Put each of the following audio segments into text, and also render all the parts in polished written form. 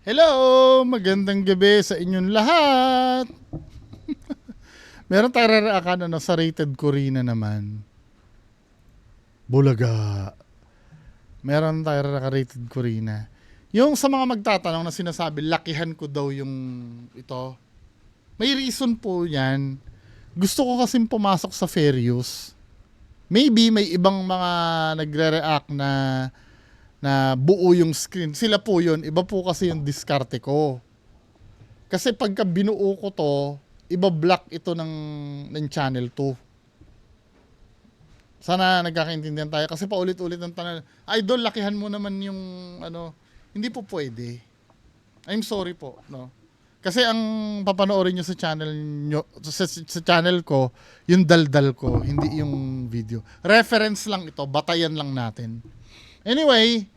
Hello! Magandang gabi sa inyong lahat! Meron tayo reaction sa Rated Corina naman. Bulaga. Meron tayo rated Corina. Yung sa mga magtatanong na sinasabi, lakihan ko daw yung ito. May reason po yan. Gusto ko kasing pumasok sa fair use. Maybe may ibang mga nagre-react na buo yung screen. Sila po yun. Iba po kasi yung diskarte ko. Kasi pagka binuo ko to, iba-block ito ng channel 2. Sana nagkakaintindihan tayo. Kasi paulit-ulit ng tanong, Idol, lakihan mo naman yung ano. Hindi po pwede. I'm sorry po. No? Kasi ang papanoorin nyo sa channel nyo, sa channel ko, yung daldal ko, hindi yung video. Reference lang ito. Batayan lang natin. Anyway,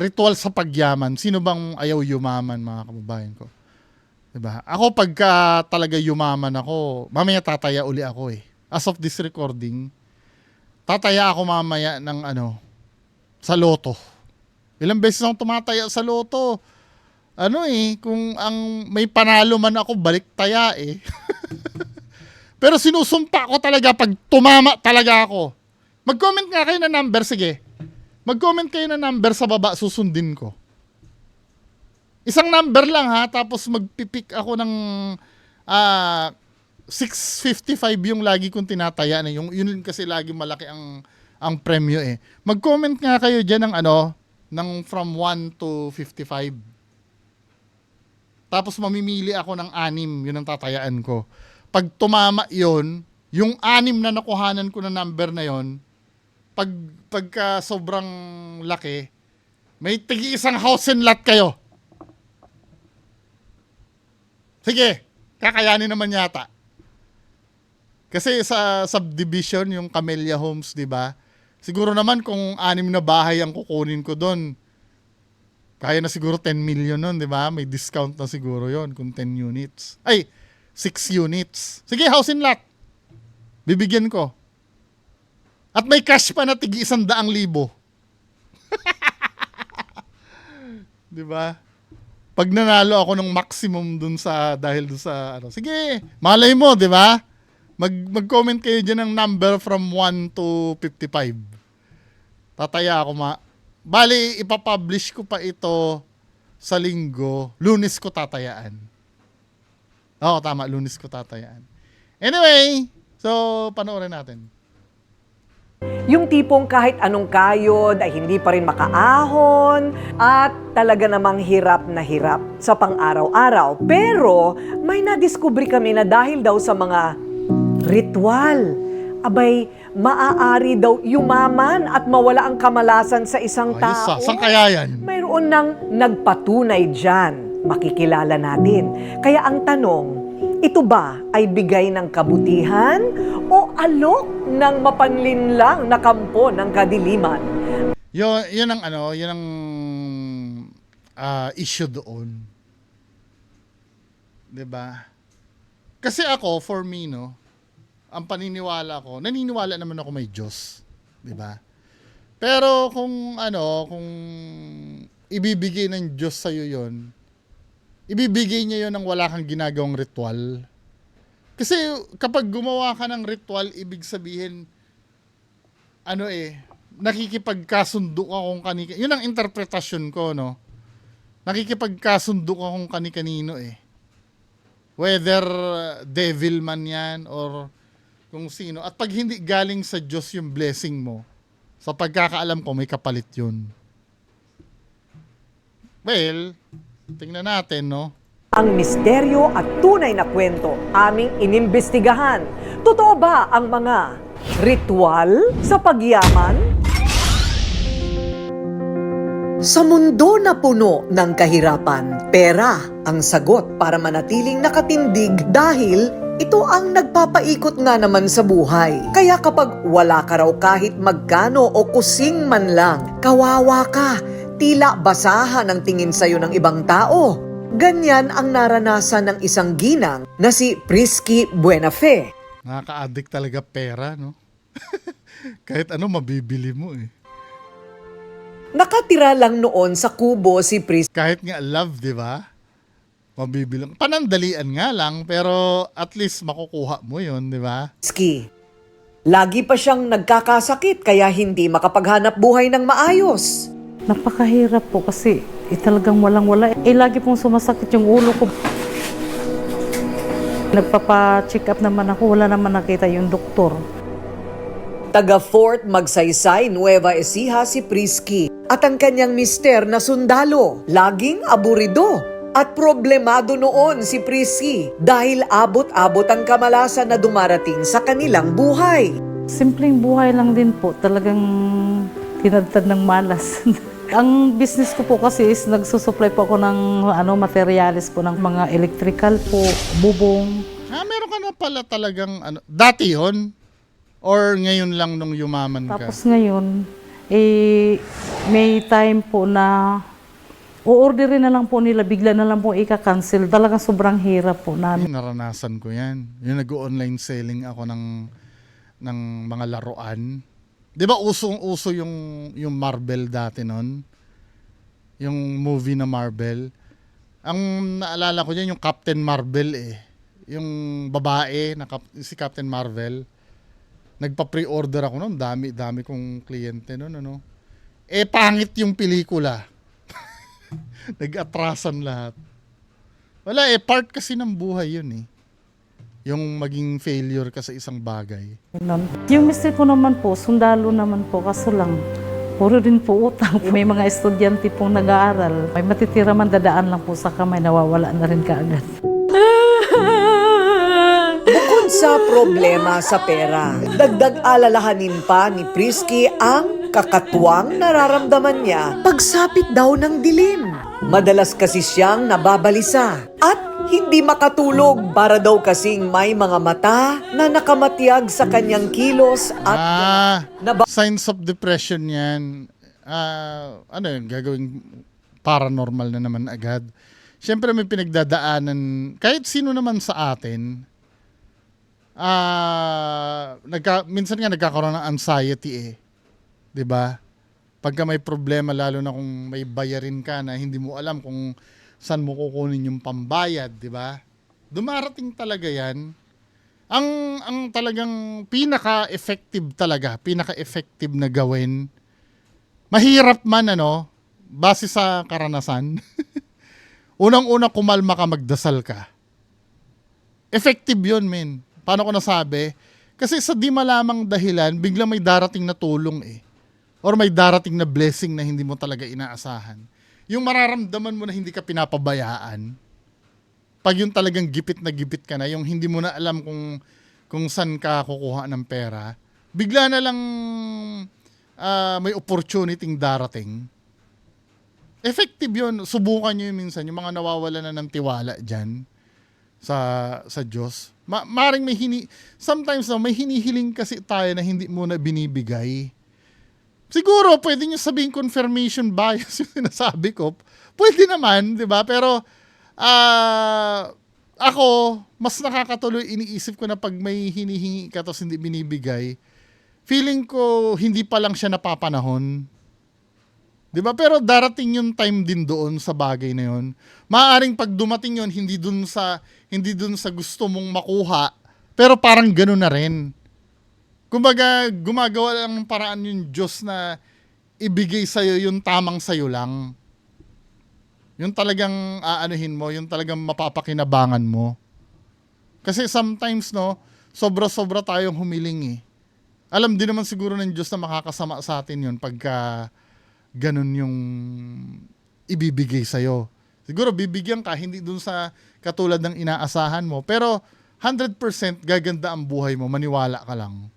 ritual sa pagyaman. Sino bang ayaw yumaman, mga kababayan ko? Diba? Ako pagka talaga yumaman ako, mamaya tataya uli ako eh. As of this recording, tataya ako mamaya ng sa loto. Ilang beses akong tumataya sa loto. Kung ang may panalo man ako, balik taya eh. Pero sinusumpa ko talaga pag tumama talaga ako. Mag-comment nga kayo na number, sige. Mag-comment kayo na number sa baba, susundin ko. Isang number lang ha, tapos magpipick ako ng 655 yung lagi kong tinataya na yun kasi lagi malaki ang premyo eh. Mag-comment nga kayo diyan ng from 1 to 55. Tapos mamimili ako ng 6, yun ang tatayaan ko. Pag tumama yun, yung 6 na nakuhanan ko na number na yun, pagka sobrang laki, may tigi-isang house and lot kayo. Sige, kakayanin naman yata. Kasi sa subdivision, yung Camellia Homes, di ba? Siguro naman kung 6 na bahay ang kukunin ko doon, kaya na siguro 10 million nun, di ba? May discount na siguro yon kung 10 units. Ay, 6 units. Sige, house and lot. Bibigyan ko. At may cash pa na tigi 100,000. Di ba? Pag nanalo ako ng maximum dun dahil dun sa sige, malay mo, di ba? Mag-comment kayo dyan ng number from 1 to 55. Tataya ako Bali, ipapublish ko pa ito sa linggo. Lunes ko tatayaan. Oo, tama. Lunes ko tatayaan. Anyway, so panoorin natin. Yung tipong kahit anong kayod ay hindi pa rin makaahon at talaga namang hirap na hirap sa pang-araw-araw. Pero may nadiskubre kami na dahil daw sa mga ritual, abay, maaari daw yumaman at mawala ang kamalasan sa isang tao. Saan kaya yan? Mayroon nang nagpatunay dyan, makikilala natin. Kaya ang tanong, ito ba ay bigay ng kabutihan o alok ng mapanlinlang na kampo ng kadiliman? Yun ang issue doon. 'Di ba? Kasi ako, for me, ang paniniwala ko, naniniwala naman ako may Diyos, 'di ba? Pero kung ibibigay ng Diyos sa iyo 'yon, ibibigay niya 'yon nang wala kang ginagawang ritual. Kasi kapag gumawa ka ng ritual, ibig sabihin nakikipagkasundo ka kung kanino. Yun ang interpretasyon ko, no? Nakikipagkasundo ka kung kani-kanino eh. Whether devil man yan or kung sino. At pag hindi galing sa Diyos yung blessing mo, sa pagkakaalam ko, may kapalit yun. Well, tingnan natin, no? Ang misteryo at tunay na kwento aming inimbestigahan. Totoo ba ang mga ritual sa pagyaman? Sa mundo na puno ng kahirapan, pera ang sagot para manatiling nakatindig dahil ito ang nagpapaikot nga naman sa buhay. Kaya kapag wala ka raw kahit magkano o kusing man lang, kawawa ka, tila basahan ang tingin sa'yo ng ibang tao. Ganyan ang naranasan ng isang ginang na si Prisky Buenafe. Nakaka-addict talaga pera, no? Kahit ano, mabibili mo eh. Nakatira lang noon sa kubo si Kahit nga love, di ba? Mabibili. Panandalian nga lang, pero at least makukuha mo yun, di ba? Prisky. Lagi pa siyang nagkakasakit kaya hindi makapaghanap buhay ng maayos. Napakahirap po kasi talagang walang-wala. Lagi pong sumasakit yung ulo ko. Nagpapa-check up naman ako, wala naman nakita yung doktor. Taga Fort Magsaysay, Nueva Ecija si Prisky at ang kanyang mister na sundalo. Laging aburido at problemado noon si Prisky dahil abot-abot ang kamalasan na dumarating sa kanilang buhay. Simpleng buhay lang din po, talagang tinadtad ng malas. Ang business ko po kasi is nagsusupply po ako ng materials po ng mga electrical po, bubong. Meron ka na pala talagang, dati yon or ngayon lang nung yumaman ka? Tapos ngayon, may time po na o-orderin na lang po nila, bigla na lang po ika-cancel. Talagang sobrang hirap po namin. Naranasan ko yan. Yung nag-online selling ako ng mga laruan. Di ba usong-uso yung Marvel dati nun? Yung movie na Marvel. Ang naalala ko dyan, yung Captain Marvel eh. Yung babae, si Captain Marvel. Nagpa-pre-order ako noon. Dami kong kliyente noon. Ano? Pangit yung pelikula. Nag-atrasan lahat. Wala part kasi ng buhay yun eh. Yung maging failure ka sa isang bagay. Yung mister ko naman po, sundalo naman po, kaso lang, puro din po utang. May mga estudyante pong nag-aaral. May matitira man, dadaan lang po sa kamay, nawawala na rin kaagad. Bukod sa problema sa pera, dagdag alalahanin pa ni Prisky ang kakatuwang nararamdaman niya pagsapit daw ng dilim. Madalas kasi siyang nababalisa at hindi makatulog para daw kasing may mga mata na nakamatyag sa kanyang kilos at Signs of depression yan. Ano yun, gagawing paranormal na naman agad. Siyempre may pinagdadaanan, kahit sino naman sa atin, minsan nga nagkakaroon ng anxiety eh. 'Di ba? Pagka may problema, lalo na kung may bayarin ka na hindi mo alam kung saan mo kukunin yung pambayad, 'di ba? Dumarating talaga 'yan. Ang talagang pinaka-effective na gawin. Mahirap man base sa karanasan. Unang-una, kumalma ka, magdasal ka. Effective 'yun, men. Paano ko nasabi? Kasi sa di malamang dahilan, biglang may darating na tulong eh. Or may darating na blessing na hindi mo talaga inaasahan. Yung mararamdaman mo na hindi ka pinapabayaan. Pag yung talagang gipit na gipit ka na, yung hindi mo na alam kung saan ka kukuha ng pera, bigla na lang may opportunity darating. Effective yun. Subukan nyo yun minsan. Yung mga nawawala na ng tiwala dyan sa Diyos. Maring sometimes may hinihiling kasi tayo na hindi mo na binibigay. Siguro, pwede nyo sabihin confirmation bias yung sinasabi ko. Pwede naman, di ba? Pero, ako, mas nakakatuloy, iniisip ko na pag may hinihingi ka tapos hindi binibigay, feeling ko, hindi pa lang siya napapanahon. Di ba? Pero darating yung time din doon sa bagay na yun. Maaaring pag dumating yun, hindi dun sa gusto mong makuha, pero parang gano'n na rin. Kumbaga, gumagawa lang ng paraan yung Diyos na ibigay sa'yo yung tamang sa'yo lang. Yung talagang aanuhin mo, yung talagang mapapakinabangan mo. Kasi sometimes, sobra-sobra tayong humiling eh. Alam din naman siguro ng Diyos na makakasama sa atin yun pagka ganun yung ibibigay sa'yo. Siguro bibigyan ka, hindi dun sa katulad ng inaasahan mo, pero 100% gaganda ang buhay mo, maniwala ka lang.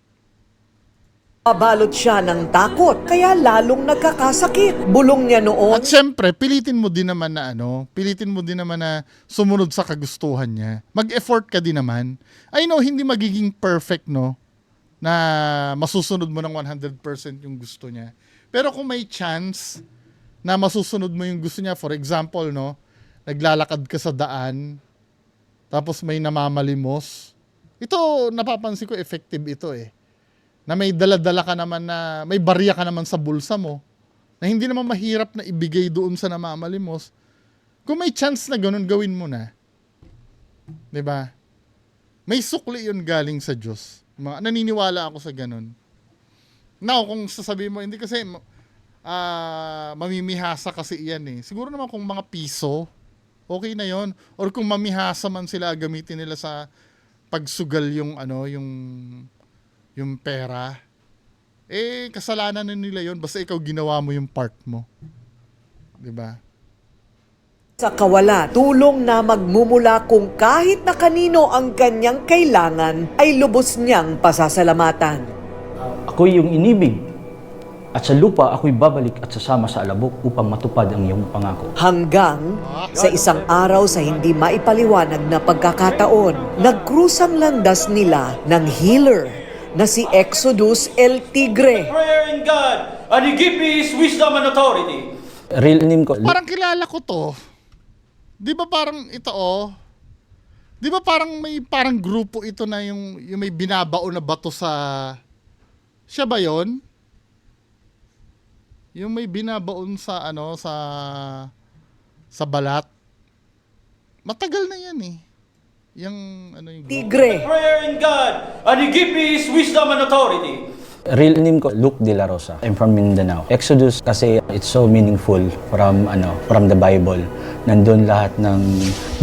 Mabalot siya ng takot, kaya lalong nagkakasakit. Bulong niya noon. At syempre, pilitin mo din naman na sumunod sa kagustuhan niya. Mag-effort ka din naman. I know, hindi magiging perfect, na masusunod mo ng 100% yung gusto niya. Pero kung may chance na masusunod mo yung gusto niya, for example, naglalakad ka sa daan, tapos may namamalimos, ito, napapansin ko, effective ito eh. na may dala-dala ka naman na, may barya ka naman sa bulsa mo, na hindi naman mahirap na ibigay doon sa namamalimos, kung may chance na ganun, gawin mo na. 'Di ba? May sukli yun galing sa Diyos. Naniniwala ako sa ganun. Now, kung sasabihin mo, hindi kasi mamimihasa kasi yan eh. Siguro naman kung mga piso, okay na yon. Or kung mamihasa man sila, gamitin nila sa pagsugal yung yung pera. Eh, kasalanan na nila yon. Basta ikaw ginawa mo yung part mo. 'Di ba? Sa kawala, tulong na magmumula kung kahit na kanino ang kanyang kailangan ay lubos niyang pasasalamatan. Ako'y iyong inibig, at sa lupa ako'y babalik at sasama sa alabok upang matupad ang iyong pangako. Hanggang sa isang araw sa hindi maipaliwanag na pagkakataon, nagkrusang landas nila ng healer na si Exodus El Tigre. Prayer in God, and He give me His wisdom and authority. Real name ko, Parang kilala ko to. Di ba parang ito di ba parang may parang grupo ito na yung may binabaon na bato sa, siya ba yon? Yung may binabaon sa sa balat. Matagal na yan eh. Yung yung grupo. Tigre. Prayer in God, and He give me His wisdom and authority. real name ko, Luke De La Rosa. I'm from Mindanao. Exodus kasi it's so meaningful from the Bible. Nandun lahat ng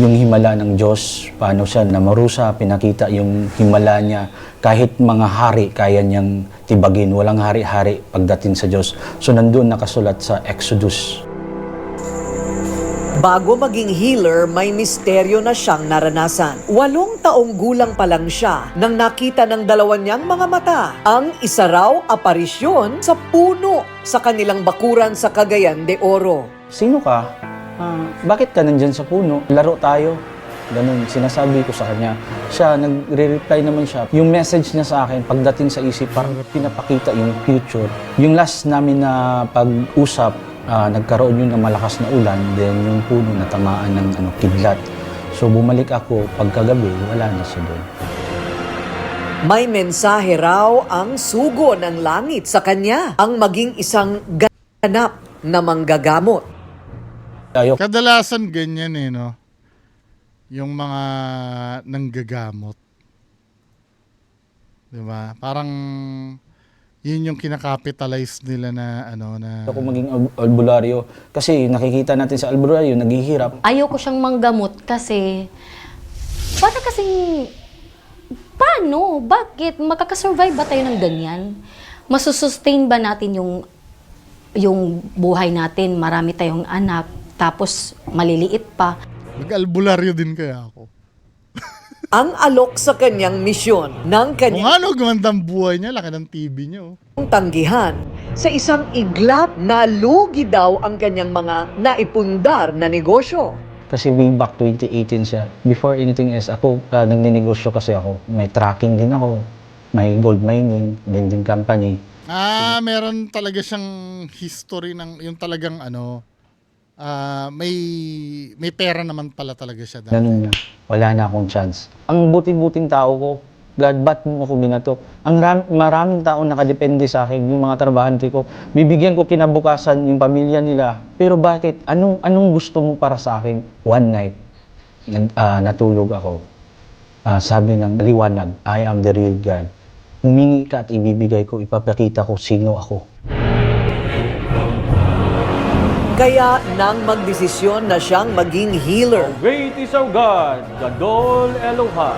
yung himala ng Diyos, paano siya namarusa, pinakita yung himala niya. Kahit mga hari, kaya niyang tibagin. Walang hari-hari pagdating sa Diyos. So nandun nakasulat sa Exodus. Bago maging healer, may misteryo na siyang naranasan. 8 taong gulang pa lang siya nang nakita ng dalawa niyang mga mata ang isa raw aparisyon sa puno sa kanilang bakuran sa Cagayan de Oro. Sino ka? Bakit ka nandyan sa puno? Laro tayo. Ganun, sinasabi ko sa kanya. Siya, nagre-reply naman siya. Yung message niya sa akin, pagdating sa isip, parang pinapakita yung future. Yung last namin na pag-usap, nagkaroon yun ng malakas na ulan, then yung puno natamaan ng kidlat. So bumalik ako, pagkagabi, wala na siya doon. May mensahe raw ang sugo ng langit sa kanya, ang maging isang ganap na manggagamot. Ayoko Kadalasan ganyan eh, no? Yung mga nanggagamot. Diba? Parang yun yung kinakapitalize nila na ako maging albularyo. Kasi nakikita natin sa albularyo, naghihirap. Ayoko siyang manggamot kasi para kasing paano? Bakit? Makakasurvive ba tayo ng ganyan? Masusustain ba natin yung buhay natin? Marami tayong anak, tapos maliliit pa. Mag-albularyo din kaya ako. Ang alok sa kanyang misyon ng Kung kanyang ano gumandang buhay niya, laki ng TV niya. Oh. tanggihan. Sa isang iglap, nalugi daw ang kanyang mga naipundar na negosyo. Kasi way back 2018 siya. Before anything else, ako, nagninegosyo kasi ako. May tracking din ako. May gold mining, lending company. Meron talaga siyang history ng yung talagang may pera naman pala talaga siya dati. Ganun na. Wala na akong chance. Ang buti-buting tao ko, God, ba't mo ako binato? Maraming tao nakadepende sa akin, yung mga trabahante ko. Bibigyan ko kinabukasan yung pamilya nila. Pero bakit? Anong gusto mo para sa akin? One night, natulog ako. Sabi ng liwanag, I am the real God. Humingi ka at ibibigay ko, ipapakita ko sino ako. Kaya nang magdesisyon na siyang maging healer, Great is our God, Gadol Eloha,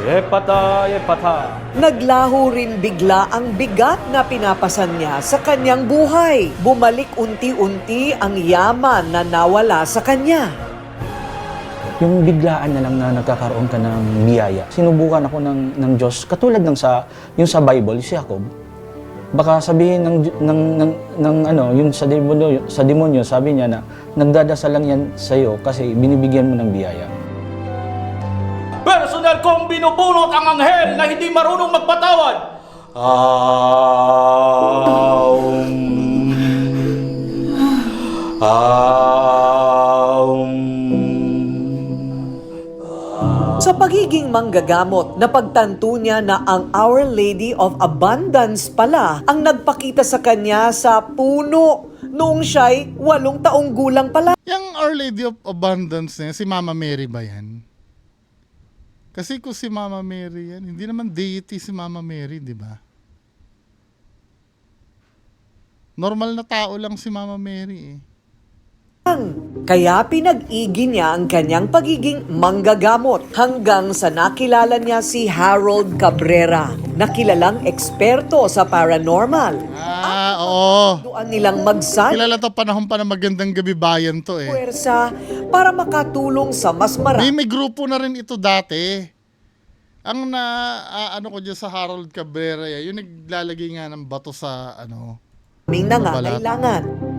Epata. naglaho rin bigla ang bigat na pinapasan niya sa kanyang buhay. Bumalik unti-unti ang yaman na nawala sa kanya. Yung biglaan na lang na nagkakaroon ka ng biyaya. Sinubukan ako ng Diyos, katulad ng sa Bible, si Jacob. Baka sabihin yung sa demonyo, sabi niya na nagdadasal lang yan sa'yo kasi binibigyan mo ng biyaya. Personal kong binubunot ang anghel na hindi marunong magpatawad. Sa pagiging pagiging manggagamot, napagtanto niya na ang Our Lady of Abundance pala ang nagpakita sa kanya sa puno noong siya'y 8 taong gulang pala. Yung Our Lady of Abundance na yan, si Mama Mary ba yan? Kasi kung si Mama Mary yan, hindi naman deity si Mama Mary, di ba? Normal na tao lang si Mama Mary eh. Kaya pinag-igi niya ang kanyang pagiging manggagamot hanggang sa nakilala niya si Harold Cabrera, na kilalang eksperto sa paranormal. Oo. Doon nilang magsan Kilala to panahon pa na Magandang Gabi Bayan to eh. puwersa para makatulong sa mas marami. May grupo na rin ito dati. Ang ano ko dyan sa Harold Cabrera, yung naglalagay nga ng bato sa May nangangailangan.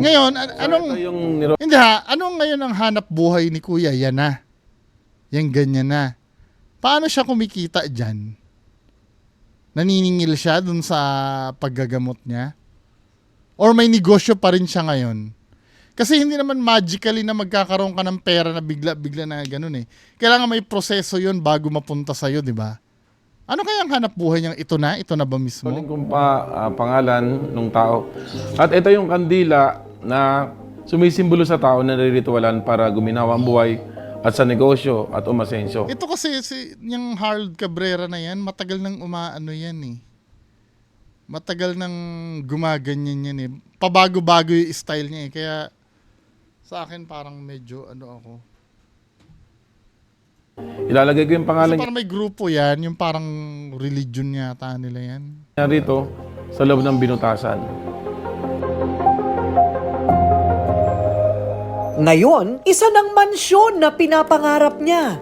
Ngayon, hindi ha, anong ngayon ang hanap buhay ni Kuya? Yan na. Yan ganyan na. Paano siya kumikita dyan? Naniningil siya dun sa paggagamot niya? Or may negosyo pa rin siya ngayon? Kasi hindi naman magically na magkakaroon ka ng pera na bigla-bigla na ganun eh. Kailangan may proseso yun bago mapunta sa'yo, di ba? Ano kaya ang hanap buhay niyang ito na? Ito na ba mismo? Kunin kong pangalan ng tao. At ito yung kandila na sumisimbolo sa tao na niritualan para guminawa ang buhay at sa negosyo at umasensyo. Ito kasi yung Harold Cabrera na yan, matagal nang yan eh. Matagal nang gumaganyan yan eh. Pabago-bago yung style niya eh. Kaya sa akin parang medyo ako. Ilalagay ko yung pangalan Parang may grupo yan, yung parang religion yata nila yan. niya rito sa loob ng binutasan. Ngayon, isa ng mansyon na pinapangarap niya.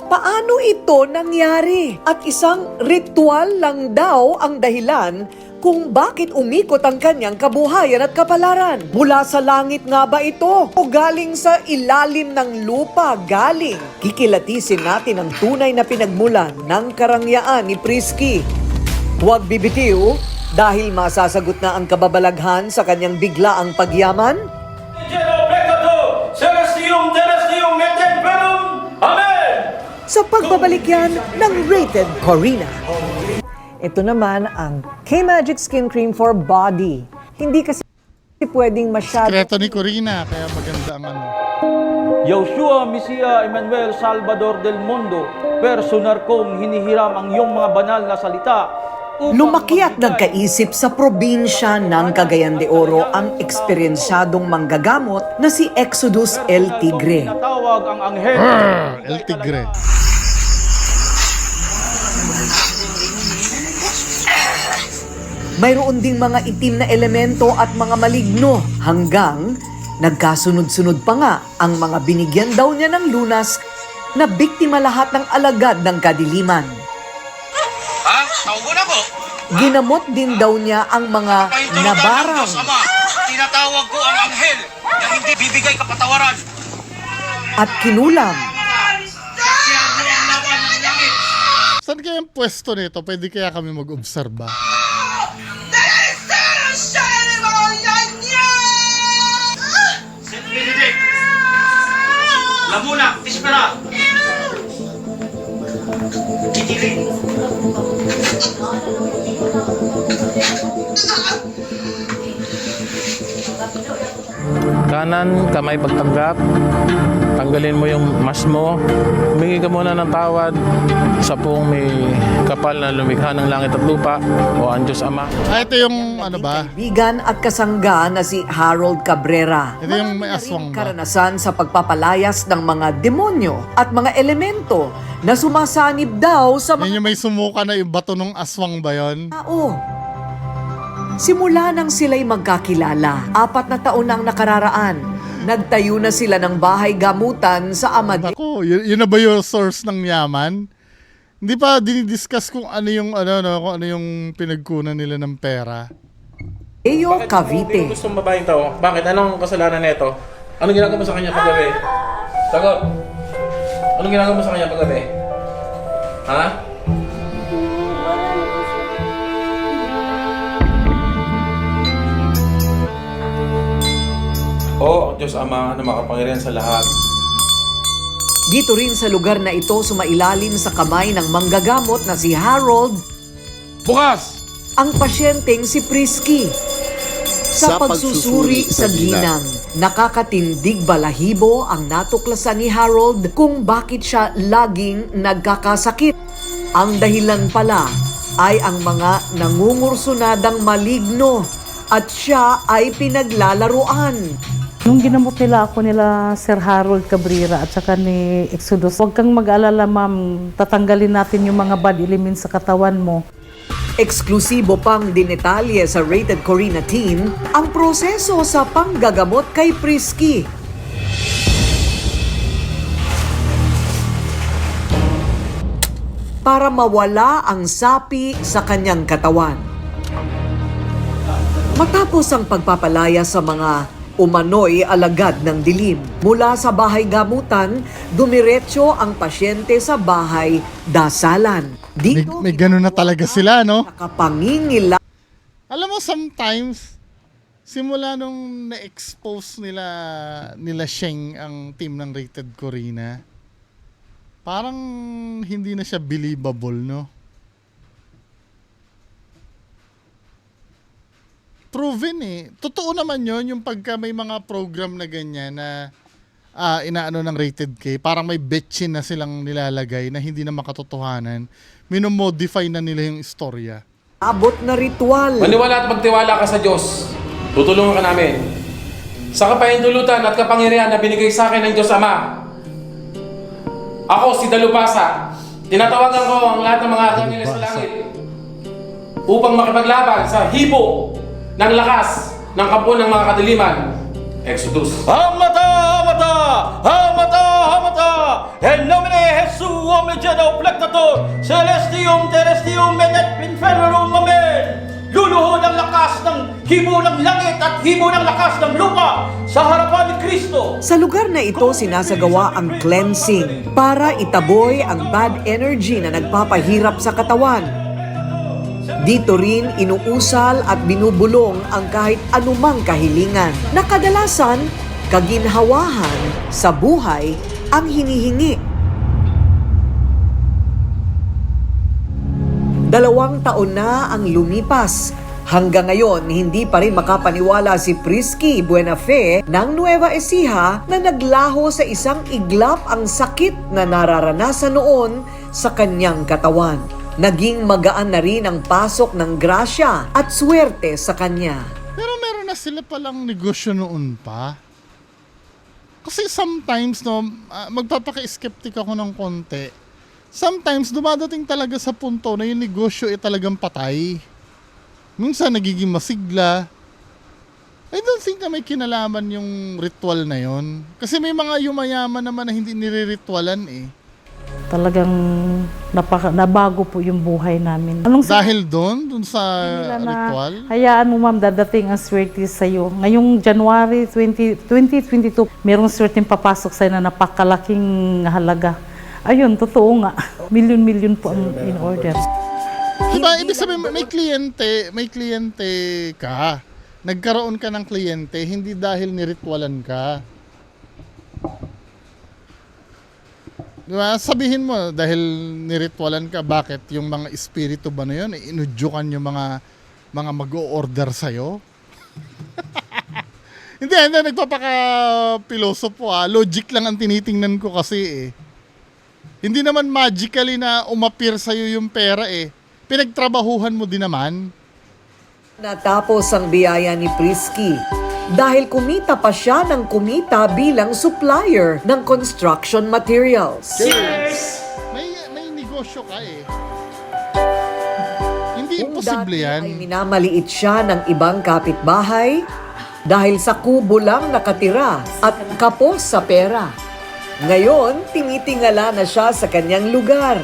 Paano ito nangyari? At isang ritual lang daw ang dahilan kung bakit umikot ang kanyang kabuhayan at kapalaran. Mula sa langit nga ba ito? O galing sa ilalim ng lupa galing? Kikilatisin natin ang tunay na pinagmulan ng karangyaan ni Prisky. Huwag bibitiw dahil masasagot na ang kababalaghan sa kanyang biglaang pagyaman. Geno peccato, celestium terrestium et temperum. Amen! Sa pagbabalik yan ng Rated Corina. Ito naman ang K-Magic Skin Cream for Body. Hindi kasi pwedeng masyado. Sekreto ni Corina, kaya maganda ang Yoshua Misia Emmanuel Salvador del Mundo, personal kong hinihiram ang iyong mga banal na salita. Lumaki at nagkaisip sa probinsya ng Cagayan de Oro ang eksperyensyadong manggagamot na si Exodus El Tigre. Natawag ang anghel. El Tigre. Mayroon ding mga itim na elemento at mga maligno hanggang nagkasunod-sunod pa nga ang mga binigyan daw niya ng lunas na biktima lahat ng alagad ng kadiliman. Ha? Tawag na po. Ginamot din daw niya ang mga nabarang Tinatawag ko ang anghel na hindi bibigay kapatawaran. at kinulam. Saan kaya ang pwesto nito? Pwede kaya kami mag-obserba? St. Benedict. Lamuna, Tispera. Kitiling. Kanan, kamay pagtanggap. Tanggalin mo yung mask mo. Humingi ka muna ng tawad sa pong may kapal na lumikha ng langit at lupa o ang Diyos Ama. Ito yung Kaibigan at kasangga na si Harold Cabrera. Ito yung may aswang ba? Karanasan sa pagpapalayas ng mga demonyo at mga elemento na sumasanib daw sa mga Yan yung may sumuka na yung bato ng aswang ba yun? tao. Simula nang sila'y magkakilala, 4 na taon nang nakararaan, nagtayo na sila ng bahay gamutan sa Amadeo Ako, yun na ba yung source ng yaman? Hindi pa dinidiscuss kung ano yung kung ano yung pinagkunan nila ng pera. Cavite. Gusto mong babaeng tao? Bakit? Anong kasalanan nito? Anong ginagawa mo sa kanya paggabi? Sagot! Anong ginagawa mo sa kanya paggabi? Ha? O, Diyos Ama na makapangyarihan sa lahat. Dito rin sa lugar na ito sumailalim sa kamay ng manggagamot na si Harold Bukas! ang pasyenteng si Prisky. Sa pagsusuri sa ginang, nakakatindig balahibo ang natuklasan ni Harold kung bakit siya laging nagkakasakit. Ang dahilan pala ay ang mga nangungursunadang maligno at siya ay pinaglalaruan. Nung ginamot nila ako nila Sir Harold Cabrera at saka ni Exodus, huwag kang mag-alala ma'am, tatanggalin natin yung mga bad elements sa katawan mo. Eksklusibo pang dinetalye sa Rated Corina team ang proseso sa panggagamot kay Prisky. Para mawala ang sapi sa kanyang katawan. Matapos ang pagpapalaya sa mga umano'y alagad ng dilim, mula sa bahay gamutan, dumiretso ang pasyente sa bahay dasalan. Dito, May ganun na talaga sila, no? nakapangingila Alam mo, sometimes, simula nung na-expose nila Sheng ang team ng Rated Corina, parang hindi na siya believable, no? Proven eh. Totoo naman yon yung pagka may mga program na ganyan na inaano ng Rated K, parang may betchin na silang nilalagay na hindi na makatotohanan. Minomodify na nila yung istorya. abot na ritual. Maniwala at magtiwala ka sa Diyos. Tutulungan ka namin. Sa kapahintulutan at kapangyarihan na binigay sa akin ng Diyos Ama. Ako si Dalubhasa. Tinatawagan ko ang lahat ng mga anghel sa langit upang makipaglaban sa hibo ng lakas ng kampo ng mga kadiliman. Exodus. Hamata, hamata, hamata, hamata. En nomine Jesu, omnigedo plectator, celestium, terrestium, et inferorum, amen. Luluhod ang lakas ng hibo ng langit at hibo ng lakas ng lupa sa harapan ni Kristo. Sa lugar na ito sinasagawa ang cleansing para itaboy ang bad energy na nagpapahirap sa katawan. Dito rin inuusal at binubulong ang kahit anumang kahilingan na kadalasan kaginhawahan sa buhay ang hinihingi. 2 taon na ang lumipas. Hanggang ngayon, hindi pa rin makapaniwala si Prisky Buenafe ng Nueva Ecija na naglaho sa isang iglap ang sakit na nararanasan noon sa kanyang katawan. Naging magaan na rin ang pasok ng grasya at swerte sa kanya. Pero meron na sila palang negosyo noon pa. Kasi sometimes, no, magpapaka-skeptic ako ng konti. Sometimes, dumadating talaga sa punto na yung negosyo ay talagang patay. Minsan, nagiging masigla. I don't think na may kinalaman yung ritual na yon. Kasi may mga yumayaman naman na hindi nire-ritualan eh. Talagang nabago po yung buhay namin. Dahil doon sa nila na, ritual. hayaan mo ma'am, dadating ang swerte sa'yo. Ngayong January 2022, merong swerte papasok sa'yo na napakalaking halaga. Ayun, totoo nga. Milyon-milyon po ang in order. Diba, ibig sabihin, may kliyente ka. Nagkaroon ka ng kliyente, hindi dahil niritualan ka. Diba? Sabihin mo, dahil niritualan ka, bakit yung mga espiritu ba na yun, inudyukan yung mga mag-o-order sa'yo? Hindi, nagpapaka-pilosopo Logic lang ang tinitingnan ko kasi eh. Hindi naman magically na umapir sa'yo yung pera eh. Pinagtrabahuhan mo din naman. Natapos ang biyaya ni Prisky dahil kumita pa siya ng kumita bilang supplier ng construction materials. Cheers! May negosyo ka eh. Hindi Kung imposible dati yan. ay minamaliit siya ng ibang kapitbahay dahil sa kubo lang nakatira at kapos sa pera. Ngayon, tinitingala na siya sa kanyang lugar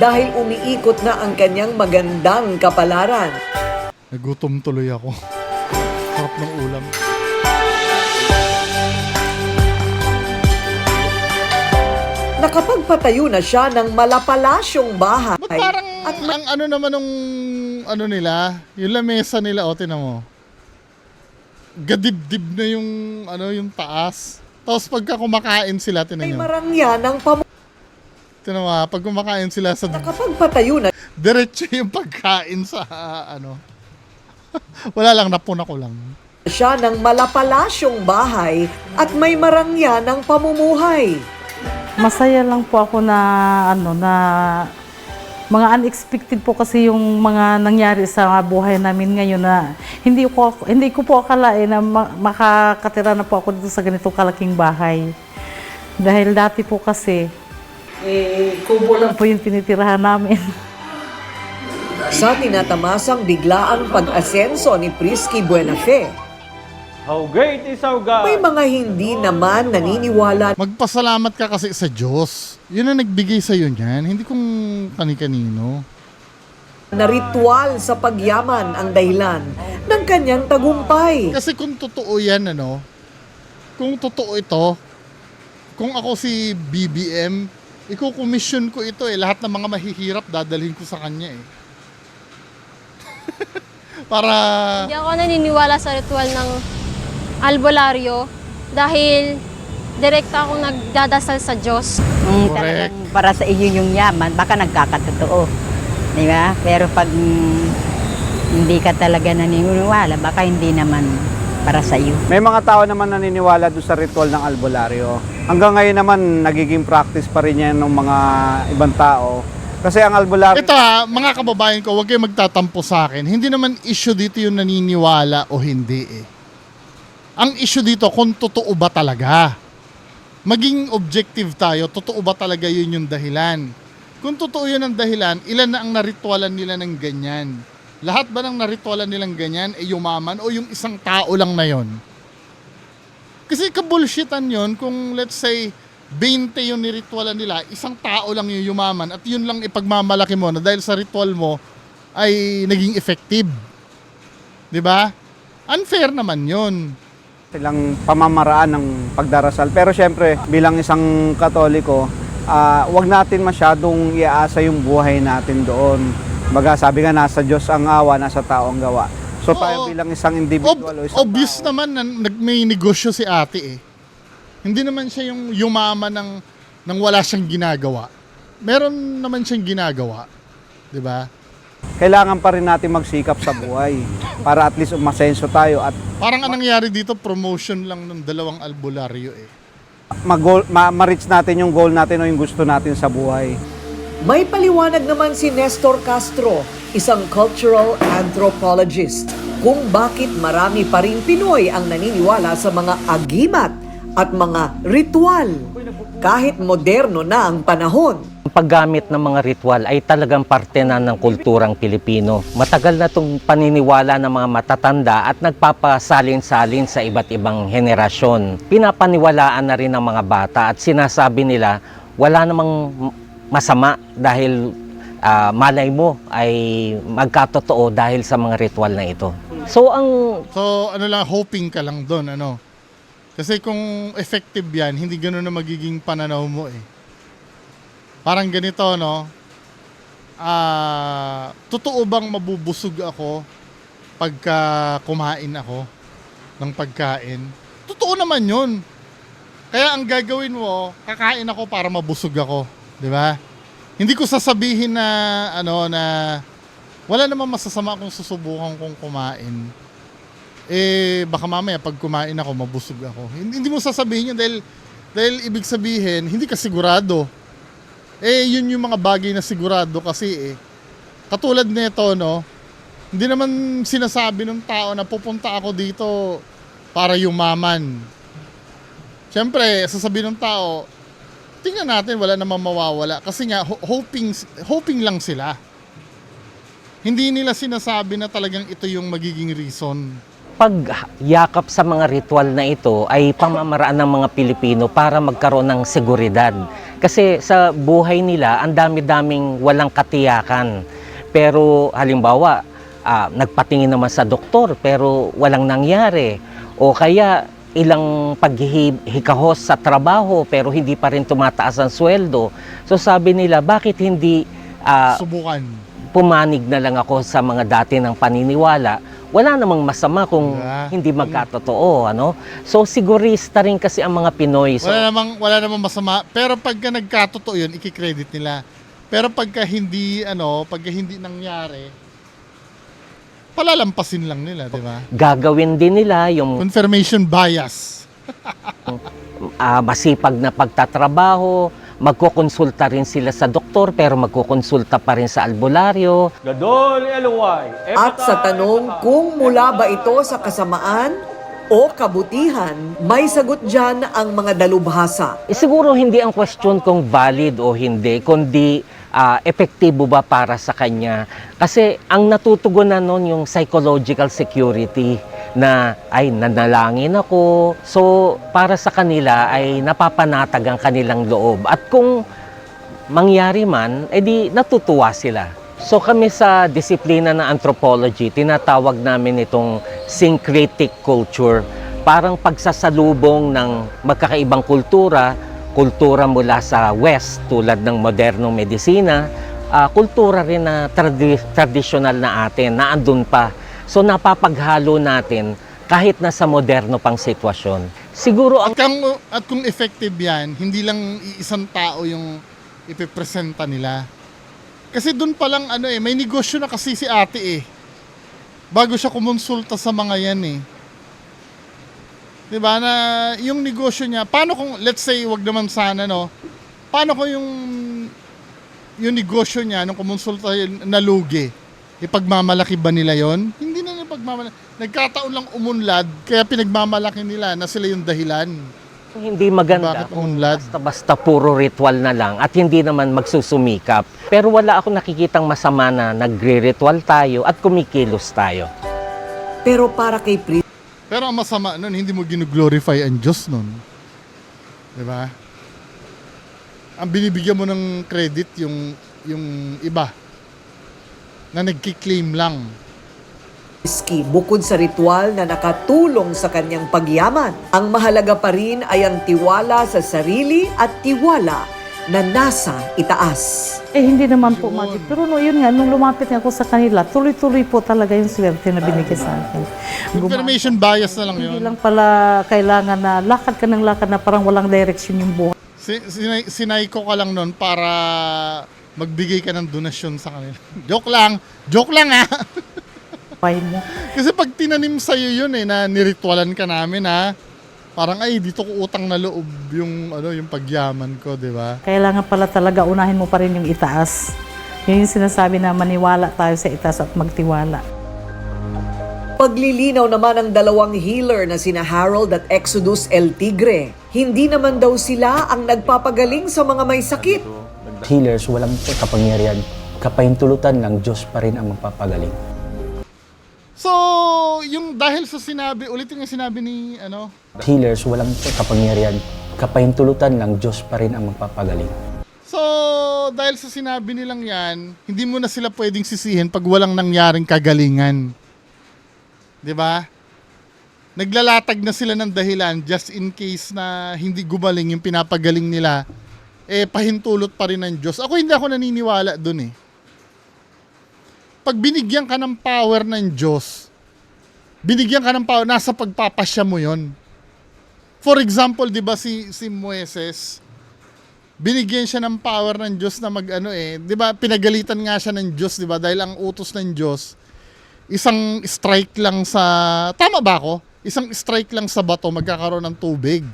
dahil umiikot na ang kanyang magandang kapalaran. Nagutom tuloy ako. Sarap ng ulam. Nakapagpatayo na siya ng malapalasyong bahay. Ba't parang ang ano naman nung ano nila, yung lamesa nila, tinan mo. Gadibdib na yung yung taas. Tapos pagka kumakain sila, May tinan nyo. marangya ng Tinan mo, pag kumakain sila sa nakapagpatayo na diretso yung pagkain sa ano. Wala lang, napuna ko lang. siya ng malapalasyong bahay at may marangya ng pamumuhay. Masaya lang po ako na mga unexpected po kasi yung mga nangyari sa buhay namin ngayon na hindi ko po akalain na makakatira na po ako dito sa ganitong kalaking bahay. Dahil dati po kasi kubo lang po yung tinitirahan namin. Sa tinatamasang biglaang pag-asenso ni Prisky Buenafe, How great is our God! may mga hindi naman naniniwala Magpasalamat ka kasi sa Diyos. Yun ang nagbigay sa'yo niyan. Hindi kung kani-kanino. na ritual sa pagyaman ang dahilan ng kanyang tagumpay. Kasi kung totoo yan, kung totoo ito, kung ako si BBM, iko-commission ko ito lahat ng mga mahihirap dadalhin ko sa kanya Para, Hindi ako naniniwala sa ritual ng albularyo dahil direkta akong nagdadasal sa Diyos. Correct. Talagang para sa iyo yung yaman, baka nagkakatotoo. Di ba? Pero pag hindi ka talaga naniniwala, baka hindi naman para sa iyo. May mga tao naman naniniwala doon sa ritual ng albularyo. Hanggang ngayon naman, nagiging practice pa rin yan ng mga ibang tao. Kasi ang albularyo... ito mga kababayan ko, huwag kayo magtatampo sa akin. Hindi naman issue dito yung naniniwala o hindi Ang issue dito, kung totoo ba talaga. Maging objective tayo, totoo ba talaga yun yung dahilan? Kung totoo yun ang dahilan, ilan na ang naritwalan nila ng ganyan? Lahat ba ng naritwalan nilang ganyan ay yumaman o yung isang tao lang na yon? Kasi kabullshitan yon kung let's say 20 yung niritwalan nila, isang tao lang yung yumaman at yun lang ipagmamalaki mo na dahil sa ritual mo ay naging effective. 'Di ba? Unfair naman yun. Silang pamamaraan ng pagdarasal. Pero syempre, bilang isang Katoliko, wag natin masyadong iaasa yung buhay natin doon. Baga, sabi nga, nasa Diyos ang awa, nasa tao ang gawa. So tayo Oo. bilang isang individual o isang Obvious tao, naman na may negosyo si ate Hindi naman siya yung yumaman ng wala siyang ginagawa. Meron naman siyang ginagawa. 'Di ba? kailangan pa rin natin magsikap sa buhay para at least umasenso tayo at Parang anong nangyari dito, promotion lang ng 2 albularyo ma-reach natin yung goal natin o yung gusto natin sa buhay. May paliwanag naman si Nestor Castro, isang cultural anthropologist, kung bakit marami pa rin Pinoy ang naniniwala sa mga agimat at mga ritual, kahit moderno na ang panahon. Ang paggamit ng mga ritual ay talagang parte na ng kulturang Pilipino. Matagal na itong paniniwala ng mga matatanda at nagpapasalin-salin sa iba't ibang henerasyon. Pinapaniwalaan na rin ng mga bata at sinasabi nila wala namang masama dahil malay mo ay magkatotoo dahil sa mga ritual na ito. So hoping ka lang doon, Kasi kung effective yan, hindi gano'n na magiging pananaw mo Parang ganito, totoo bang mabubusog ako pagka kumain ako ng pagkain? Totoo naman yun. Kaya ang gagawin mo, kakain ako para mabusog ako. Di ba? Hindi ko sasabihin na, na wala namang masasama kung susubukan kong kumain. Baka mamaya pag kumain ako, mabusog ako. Hindi mo sasabihin yun dahil ibig sabihin, hindi ka sigurado. Yun yung mga bagay na sigurado kasi Katulad nito, hindi naman sinasabi ng tao na pupunta ako dito para yumaman. Siyempre, sasabihin ng tao, tingnan natin, wala namang mawawala. Kasi nga, hoping lang sila. Hindi nila sinasabi na talagang ito yung magiging reason. Pagyakap sa mga ritual na ito ay pamamaraan ng mga Pilipino para magkaroon ng seguridad. Kasi sa buhay nila, ang dami-daming walang katiyakan. Pero halimbawa, nagpatingin naman sa doktor pero walang nangyari. O kaya ilang paghihikahos sa trabaho pero hindi pa rin tumataas ang sweldo. So sabi nila, bakit hindi Subukan. pumanig na lang ako sa mga dati ng paniniwala wala namang masama kung hindi magkatotoo, ano? So sigurista rin kasi ang mga Pinoy. So, Wala namang masama, pero pagka nagkatotoo yun, i-credit nila. Pero pagka hindi nangyari, palalampasin lang nila, di ba? gagawin din nila yung Confirmation bias. masipag na pagtatrabaho, magkukonsulta rin sila sa doktor pero magkukonsulta pa rin sa albularyo. At sa tanong kung mula ba ito sa kasamaan o kabutihan, may sagot dyan ang mga dalubhasa. Siguro hindi ang question kung valid o hindi, kundi epektibo ba para sa kanya. Kasi ang natutugunan nun yung psychological security na ay nanalangin ako. So para sa kanila ay napapanatag ang kanilang loob. At kung mangyari man, edi natutuwa sila. So kami sa disiplina ng anthropology, tinatawag namin itong syncretic culture. Parang pagsasalubong ng magkakaibang kultura mula sa West tulad ng modernong medisina, kultura rin na traditional na atin, na andun pa. So napapaghalo natin kahit nasa moderno pang sitwasyon. Siguro ang... At kung effective yan, hindi lang isang tao yung ipipresenta nila. Kasi doon pa lang may negosyo na kasi si ate bago siya kumonsulta sa mga yan 'Di ba na yung negosyo niya, paano kung let's say wag naman sana paano kung yung negosyo niya nung kumonsulta nalugi? Ipagmamalaki ba nila yon? Hindi na pagmamalaki. Nagkataon lang umunlad, kaya pinagmamalaki nila na sila yung dahilan. Hindi maganda Bakit kung unlad? basta puro ritual na lang at hindi naman magsusumikap. Pero wala akong nakikitang masama na nagre-ritual tayo at kumikilos tayo. Pero para kay Pero ang masama nun, hindi mo gino-glorify ang Diyos nun. Diba? Ang binibigyan mo ng credit yung iba na nagki-claim lang. Ski, bukod sa ritual na nakatulong sa kanyang pagyaman, ang mahalaga pa rin ay ang tiwala sa sarili at tiwala na nasa itaas. Hindi naman po, Magic. Pero yun nga, nung lumapit ako sa kanila, tuloy-tuloy po talaga yung swerte na binigay sa akin. Confirmation bias na lang yun. Hindi lang pala kailangan na lakad ka ng lakad na parang walang direction yung buhay. Sinay ko ka lang nun para magbigay ka ng donasyon sa kanila. Joke lang ha. Kasi pag tinanim sa'yo yun na niritualan ka namin parang dito ko utang na loob yung pagyaman ko, di ba? Kailangan pala talaga unahin mo pa rin yung itaas. Yun yung sinasabi na maniwala tayo sa itaas at magtiwala. Paglilinaw naman ng dalawang healer na sina Harold at Exodus El Tigre, hindi naman daw sila ang nagpapagaling sa mga may sakit. Healers, walang kapangyarihan. Kapahintulutan ng Diyos pa rin ang magpapagaling. So, yung dahil sa ulitin yung sinabi ni Healers, walang kapangyarihan. Kapahintulutan ng Diyos pa rin ang magpapagaling. So, dahil sa sinabi nilang yan, hindi mo na sila pwedeng sisihin pag walang nangyaring kagalingan. 'Di ba? Naglalatag na sila ng dahilan just in case na hindi gumaling yung pinapagaling nila, pahintulot pa rin ng Diyos. Hindi ako naniniwala dun Pag binigyan ka ng power ng Diyos, binigyan ka ng power, nasa pagpapasya mo yon. For example, di ba si Moises, binigyan siya ng power ng Diyos na di ba pinagalitan nga siya ng Diyos, di ba? Dahil ang utos ng Diyos, isang strike lang sa, tama ba ako? Isang strike lang sa bato, magkakaroon ng tubig.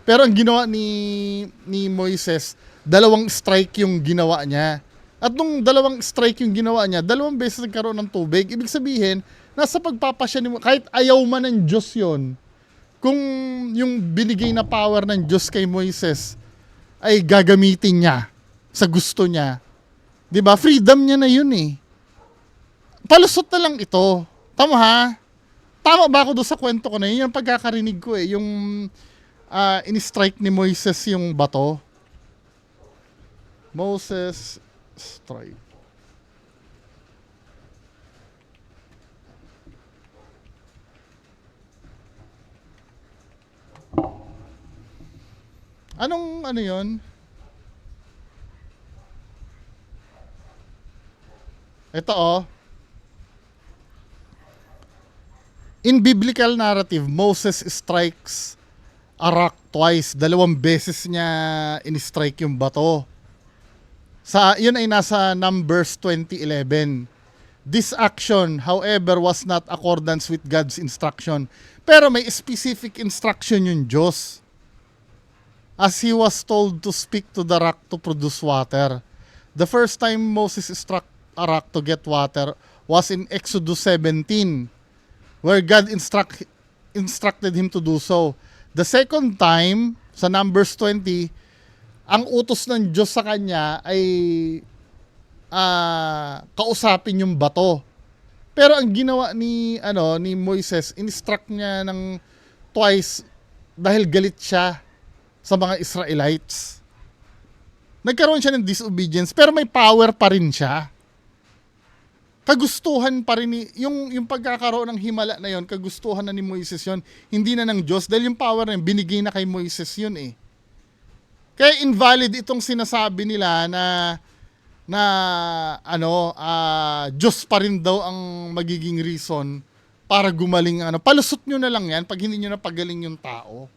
Pero ang ginawa ni Moises, 2 strike yung ginawa niya. At nung 2 strike yung ginawa niya, 2 beses nagkaroon ng tubig. Ibig sabihin, nasa pagpapasya mo, kahit ayaw man ng Diyos yon, kung yung binigay na power ng Diyos kay Moises ay gagamitin niya sa gusto niya. 'Di ba? Freedom niya na yun Palusot na lang ito. Tama ha? Tama ba ako doon sa kwento ko na yun? Yung pagkakarinig ko yung in-strike ni Moises yung bato. Moses strike. Anong yun? Ito In biblical narrative, Moses strikes a rock twice. 2 beses niya in-strike yung bato. Yun ay nasa Numbers 20:11. This action, however, was not accordance with God's instruction. Pero may specific instruction yung Diyos. As he was told to speak to the rock to produce water. The first time Moses struck a rock to get water was in Exodus 17, where God instructed him to do so. The second time, sa Numbers 20, ang utos ng Diyos sa kanya ay kausapin yung bato. Pero ang ginawa ni Moises, instruct niya ng twice dahil galit siya sa mga Israelites. Nagkaroon siya ng disobedience, pero may power pa rin siya. Kagustuhan pa rin yung pagkakaroon ng himala na yon, kagustuhan na ni Moises yon, hindi na ng Diyos dahil yung power na yun, binigay na kay Moises yun eh. Kaya invalid itong sinasabi nila na Diyos pa rin daw ang magiging reason para gumaling palusot nyo na lang yan pag hindi nyo na pagaling yung tao.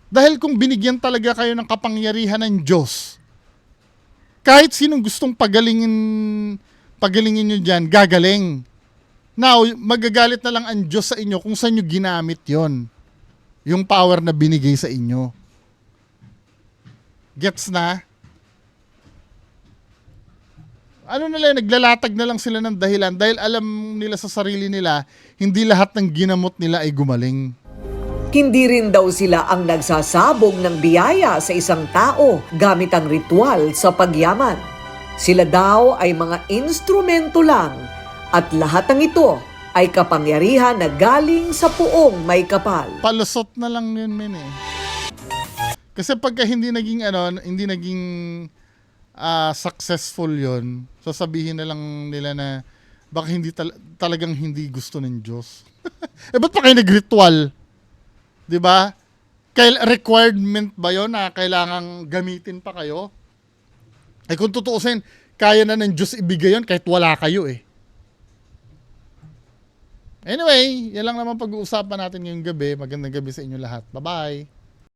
Dahil kung binigyan talaga kayo ng kapangyarihan ng Diyos, kahit sinong gustong pagalingin nyo dyan, gagaling. Now, magagalit na lang ang Diyos sa inyo kung saan nyo ginamit yon, yung power na binigay sa inyo. Gets na? Naglalatag na lang sila ng dahilan dahil alam nila sa sarili nila, hindi lahat ng ginamot nila ay gumaling. Hindi rin daw sila ang nagsasabog ng biyaya sa isang tao gamit ang ritual sa pagyaman. Sila daw ay mga instrumento lang at lahat ng ito ay kapangyarihan na galing sa puong may kapal. Palusot na lang yun, men eh. Kasi pagka hindi naging successful yon, sasabihin na lang nila na baka hindi talagang hindi gusto ng Diyos. Ba't pa kayo nag-ritual? Diba? Requirement ba yon na kailangang gamitin pa kayo? Kung tutuusin, kaya na ng Diyos ibigay yon kahit wala kayo eh. Anyway, yan lang naman pag-uusapan natin ngayong gabi. Magandang gabi sa inyo lahat. Bye-bye!